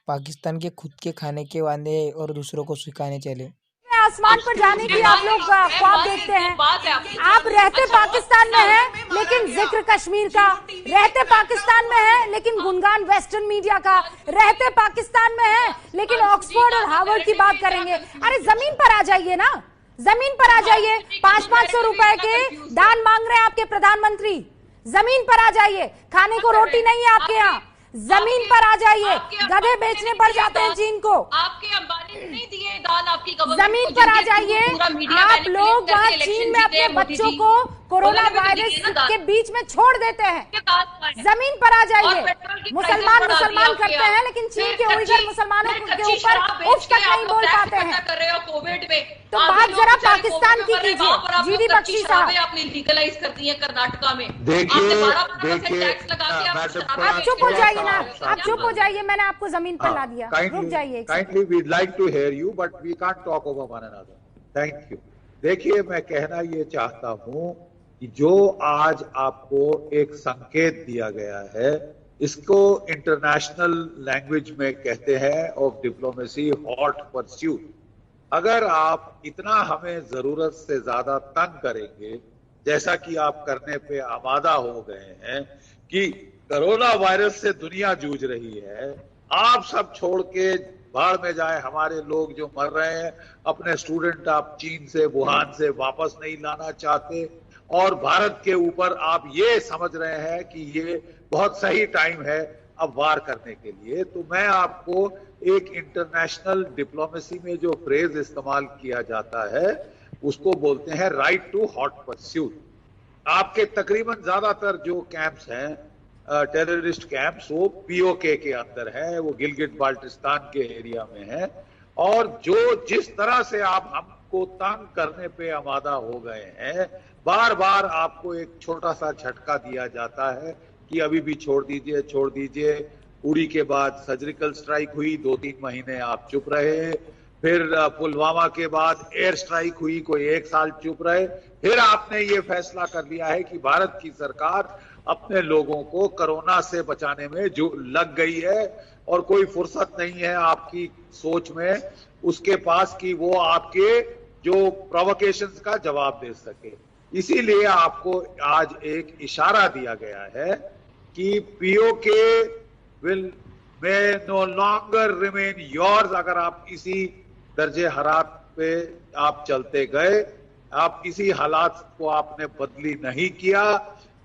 पाकिस्तान के खुद के खाने के वादे और दूसरों को सिखाने चले। आसमान पर जाने की आप लोग ख्वाब देखते हैं। आप रहते पाकिस्तान में हैं, लेकिन जिक्र कश्मीर का, रहते पाकिस्तान में हैं, लेकिन गुणगान वेस्टर्न मीडिया का, रहते पाकिस्तान में हैं, लेकिन ऑक्सफोर्ड और हार्वर्ड की बात करेंगे। अरे जमीन पर आ जाइए ना, जमीन पर आ जाइए। 500-500 रुपए के दान मांग रहे हैं आपके प्रधानमंत्री। जमीन पर आ जाइए। खाने को रोटी नहीं है आपके यहाँ, जमीन पर आ जाइए। गधे बेचने पड़ जाते हैं चीन को। आपके अंबानी ने नहीं दिए दान आपकी जमीन पर आ जाइए। आप लोग वहाँ चीन में अपने बच्चों को कोरोना वायरस के बीच में छोड़ देते हैं। जमीन पर आ जाइए। मुसलमान करते हैं, लेकिन चीन के उइगर मुसलमानों के ऊपर उफ तक नहीं बोल पाते हैं। कोविड में तो बात जरा पाकिस्तान की कीजिए। जीडी बख्शी साहब, आपने लीगलाइज कर दी है कर्नाटका में। देखिए आप चुप हो जाइए ना, आप चुप हो जाइए। मैंने आपको जमीन पर ला दिया, रुक जाइए। Kindly we'd like to hear you but we can't talk over one another. Thank you. देखिए, मैं कहना ये चाहता हूं कि जो आज आपको एक संकेत दिया गया है, इसको इंटरनेशनल लैंग्वेज में कहते हैं ऑफ डिप्लोमेसी हॉट परस्यूट। अगर आप इतना हमें जरूरत से ज्यादा तंग करेंगे, जैसा कि आप करने पे आमादा हो गए हैं कि कोरोना वायरस से दुनिया जूझ रही है, आप सब छोड़ के बाढ़ में जाए हमारे लोग जो मर रहे हैं, अपने स्टूडेंट आप चीन से, वुहान से वापस नहीं लाना चाहते, और भारत के ऊपर आप ये समझ रहे हैं कि ये बहुत सही टाइम है अब वार करने के लिए। तो मैं आपको एक इंटरनेशनल डिप्लोमेसी में जो फ्रेज इस्तेमाल किया जाता है उसको बोलते हैं राइट टू हॉट परस्यूट। आपके तकरीबन ज्यादातर जो कैंप्स हैं, टेररिस्ट कैंप्स, वो पीओके के अंदर है, वो गिलगिट बाल्टिस्तान के एरिया में है। और जो जिस तरह से आप हमको तंग करने पे आमादा हो गए हैं, बार बार आपको एक छोटा सा झटका दिया जाता है कि अभी भी छोड़ दीजिए, छोड़ दीजिए। उड़ी के बाद सर्जिकल स्ट्राइक हुई, 2-3 महीने आप चुप रहे। फिर पुलवामा के बाद एयर स्ट्राइक हुई, कोई 1 साल चुप रहे। फिर आपने ये फैसला कर लिया है कि भारत की सरकार अपने लोगों को कोरोना से बचाने में जो लग गई है और कोई फुर्सत नहीं है आपकी सोच में उसके पास कि वो आपके जो प्रोवोकेशंस का जवाब दे सके। इसीलिए आपको आज एक इशारा दिया गया है कि PoK will may no longer remain yours. अगर आप इसी दर्जे हरारत पे आप चलते गए, आप इसी हालात को आपने बदली नहीं किया,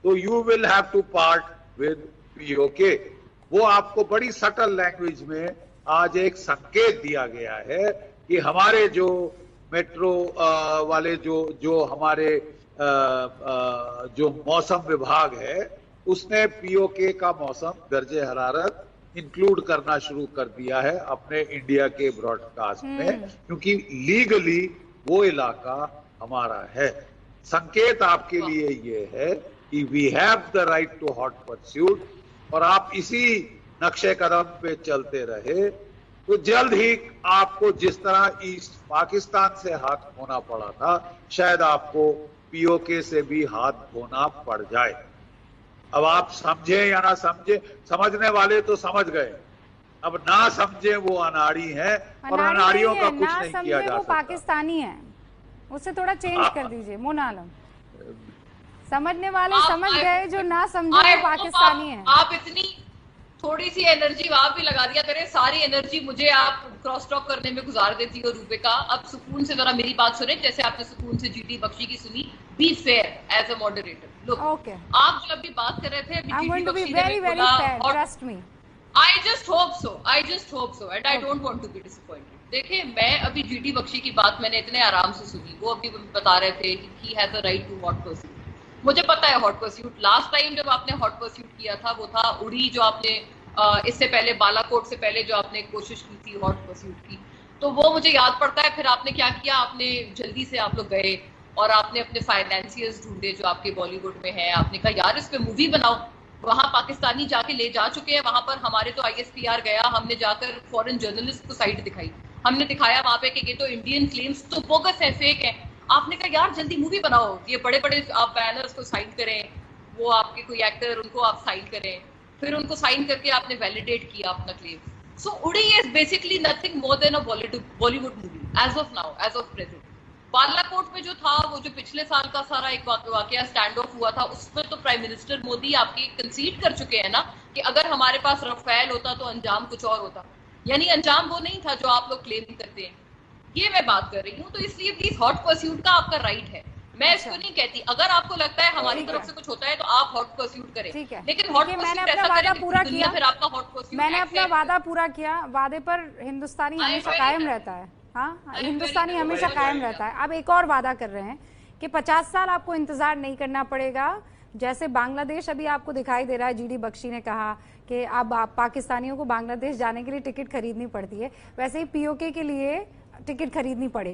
तो you will have to part with PoK. वो आपको बड़ी सटल लैंग्वेज में आज एक संकेत दिया गया है कि हमारे जो मेट्रो वाले जो हमारे जो मौसम विभाग है, उसने पीओके का मौसम दर्जे हरारत इंक्लूड करना शुरू कर दिया है अपने इंडिया के ब्रॉडकास्ट में, क्योंकि लीगली वो इलाका हमारा है। संकेत आपके लिए ये है कि we have the right to hot pursuit, और आप इसी नक्शे कदम पे चलते रहे तो जल्द ही आपको जिस तरह ईस्ट पाकिस्तान से हाथ धोना पड़ा था, शायद आपको पीओके से भी हाथ धोना पड़ जाए। अब आप समझे या ना समझे, समझने वाले तो समझ गए, अब ना समझे वो अनाड़ी है, और अनाड़ियों का कुछ नहीं किया जा सकता। पाकिस्तानी है, उसे थोड़ा चेंज कर दीजिए। मोना आलम, समझने वाले समझ गए, जो ना समझे वो पाकिस्तानी है। आप इतनी थोड़ी सी एनर्जी वहां भी लगा दिया करें, सारी एनर्जी मुझे आप क्रॉस टॉक करने में गुजार देती हो रूपिका। अब सुकून से जरा मेरी बात सुने, जैसे आपने सुकून से जीडी बख्शी की सुनी। Be fair as a moderator. Look, आप जो अभी बात कर रहे थे, I'm going to be very very fair, trust me. I just hope so, and I don't want to be disappointed. देखिए, मैं अभी जीडी बख्शी की बात मैंने इतने आराम से सुनी। वो अभी बता रहे थे कि he has a right to hot pursuit। मुझे पता है हॉट परस्यूट, लास्ट टाइम जब आपने हॉट परस्यूट किया था वो था उड़ी, जो आपने इससे पहले बालाकोट से पहले जो आपने कोशिश की थी हॉट परस्यूट की, तो वो मुझे याद पड़ता है। फिर आपने क्या किया, आपने जल्दी से आप लोग गए और आपने अपने फाइनेंसियर्स ढूंढे जो आपके बॉलीवुड में है। आपने कहा यार इस पे मूवी बनाओ। वहां पाकिस्तानी जाके ले जा चुके हैं, वहां पर हमारे तो ISPR गया, हमने जाकर फॉरेन जर्नलिस्ट को साइट दिखाई, हमने दिखाया वहां पे कि ये तो इंडियन क्लेम्स तो बोगस है, फेक है। आपने कहा यार जल्दी मूवी बनाओ, ये बड़े बड़े आप बैनर्स को साइन करें, वो आपके कोई एक्टर उनको आप साइन करें, फिर उनको साइन करके आपने वैलिडेट किया अपना claim. So Udi is basically nothing more than a Bollywood movie as of now, as of present. Balakot में जो था, वो जो पिछले साल का सारा एक वाकया स्टैंड ऑफ हुआ था, उसमें तो प्राइम मिनिस्टर मोदी आपकी कंसीड कर चुके हैं ना कि अगर हमारे पास रफेल होता तो अंजाम कुछ और होता। यानी अंजाम वो नहीं था जो आप लोग क्लेम करते हैं। ये मैं बात कर रही हूँ। तो इसलिए प्लीज हॉट परस्यूट का आपका राइट है, मैं इसको नहीं कहती। अगर आपको लगता है हमारी तरफ से कुछ होता है तो आप हॉट परस्यूट करें, लेकिन हॉट परस्यूट ऐसा करें पूरा किया, फिर आपका हॉट परस्यूट मैंने अपना वादा पूरा किया। वादे पर हिंदुस्तानी हमेशा कायम रहता है। हाँ, हिंदुस्तानी हमेशा कायम रहता है। अब एक और वादा कर रहे हैं कि 50 साल आपको इंतजार नहीं करना पड़ेगा। जैसे बांग्लादेश अभी आपको दिखाई दे रहा है, जीडी बख्शी ने कहा कि अब आप पाकिस्तानियों को बांग्लादेश जाने के लिए टिकट खरीदनी पड़ती है, वैसे ही पीओके के लिए टिकट खरीदनी पड़ेगी।